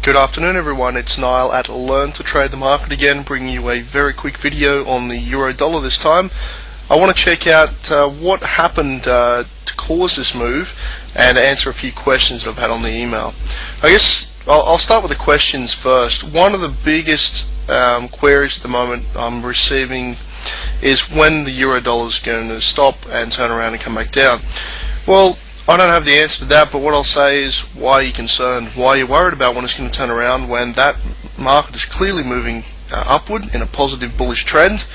Good afternoon everyone, it's Niall at Learn to Trade the Market again, bringing you a very quick video on the euro dollar this time. I want to check out what happened to cause this move and answer a few questions that I've had on the email. I guess I'll start with the questions first. One of the biggest queries at the moment I'm receiving is when the euro dollar is going to stop and turn around and come back down. Well, I don't have the answer to that, but what I'll say is, why are you concerned? Why are you worried about when it's going to turn around when that market is clearly moving upward in a positive bullish trend?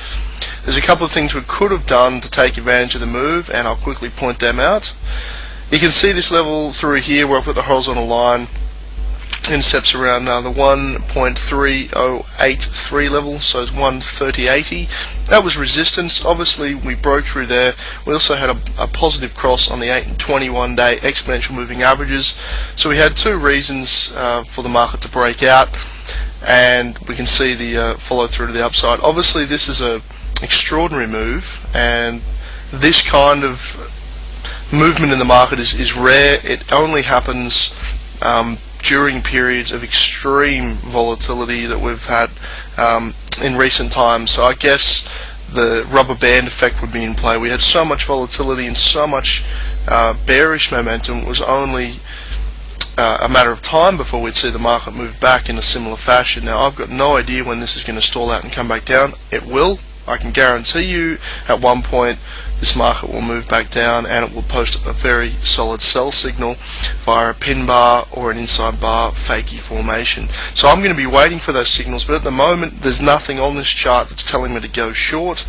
There's a couple of things we could have done to take advantage of the move, and I'll quickly point them out. You can see this level through here where I've got the horizontal line intercepts around the 1.3083 level, so it's 130.80. That was resistance. Obviously we broke through there. We also had a positive cross on the 8 and 21 day exponential moving averages, so we had two reasons for the market to break out, and we can see the follow through to the upside. Obviously this is a extraordinary move, and this kind of movement in the market is rare. It only happens during periods of extreme volatility that we've had in recent times. So I guess the rubber band effect would be in play. We had so much volatility and so much bearish momentum. It was only a matter of time before we'd see the market move back in a similar fashion. Now I've got no idea when this is going to stall out and come back down. It will. I can guarantee you at one point this market will move back down and it will post a very solid sell signal via a pin bar or an inside bar fakey formation. So I'm going to be waiting for those signals, but at the moment there's nothing on this chart that's telling me to go short,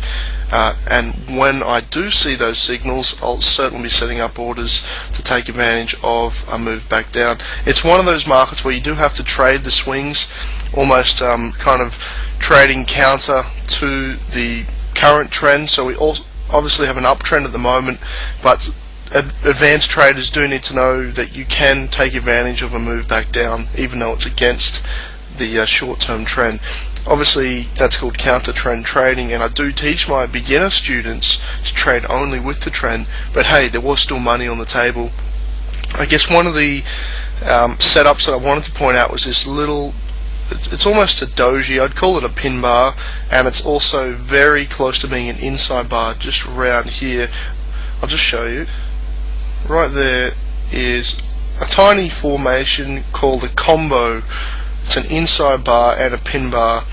and when I do see those signals I'll certainly be setting up orders to take advantage of a move back down. It's one of those markets where you do have to trade the swings, almost kind of trading counter to the current trend. So we also obviously have an uptrend at the moment, but advanced traders do need to know that you can take advantage of a move back down even though it's against the short-term trend. Obviously that's called counter trend trading, and I do teach my beginner students to trade only with the trend, but hey, there was still money on the table. I guess one of the setups that I wanted to point out was this little, it's almost a doji, I'd call it a pin bar, and it's also very close to being an inside bar just around here. I'll just show you. Right there is a tiny formation called a combo. It's an inside bar and a pin bar,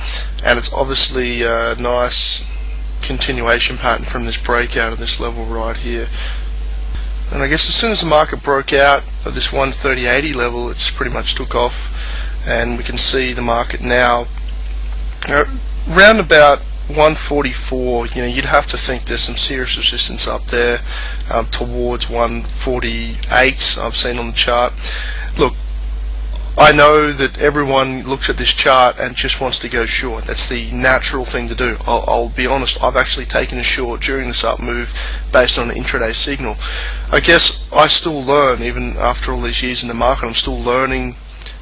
and it's obviously a nice continuation pattern from this breakout of this level right here. And I guess as soon as the market broke out of this 130.80 level, it just pretty much took off. And we can see the market now round about 144. You'd have to think there's some serious resistance up there towards 148 I've seen on the chart. Look, I know that everyone looks at this chart and just wants to go short. That's the natural thing to do. I'll be honest, I've actually taken a short during this up move based on an intraday signal. I guess I still learn, even after all these years in the market, I'm still learning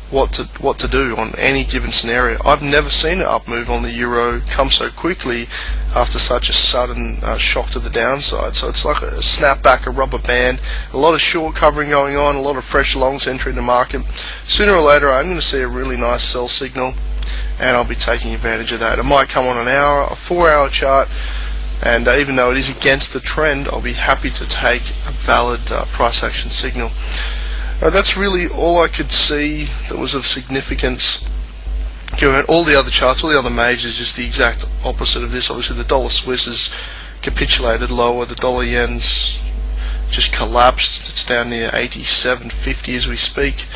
what to do on any given scenario. I've never seen an up move on the euro come so quickly after such a sudden shock to the downside. So it's like a snapback, a rubber band, a lot of short covering going on, a lot of fresh longs entering the market. Sooner or later I'm going to see a really nice sell signal, and I'll be taking advantage of that. It might come on an hour, a 4-hour chart, and even though it is against the trend, I'll be happy to take a valid price action signal. That's really all I could see that was of significance. Given all the other charts, all the other majors, just the exact opposite of this. Obviously the dollar Swiss has capitulated lower, the dollar yen's just collapsed, it's down near 87.50 as we speak,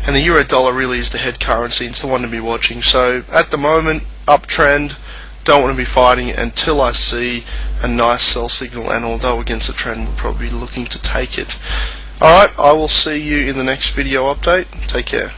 and the euro dollar really is the head currency. It's the one to be watching. So at the moment, uptrend, don't want to be fighting it until I see a nice sell signal, and although against the trend we'll probably be looking to take it. Alright, I will see you in the next video update. Take care.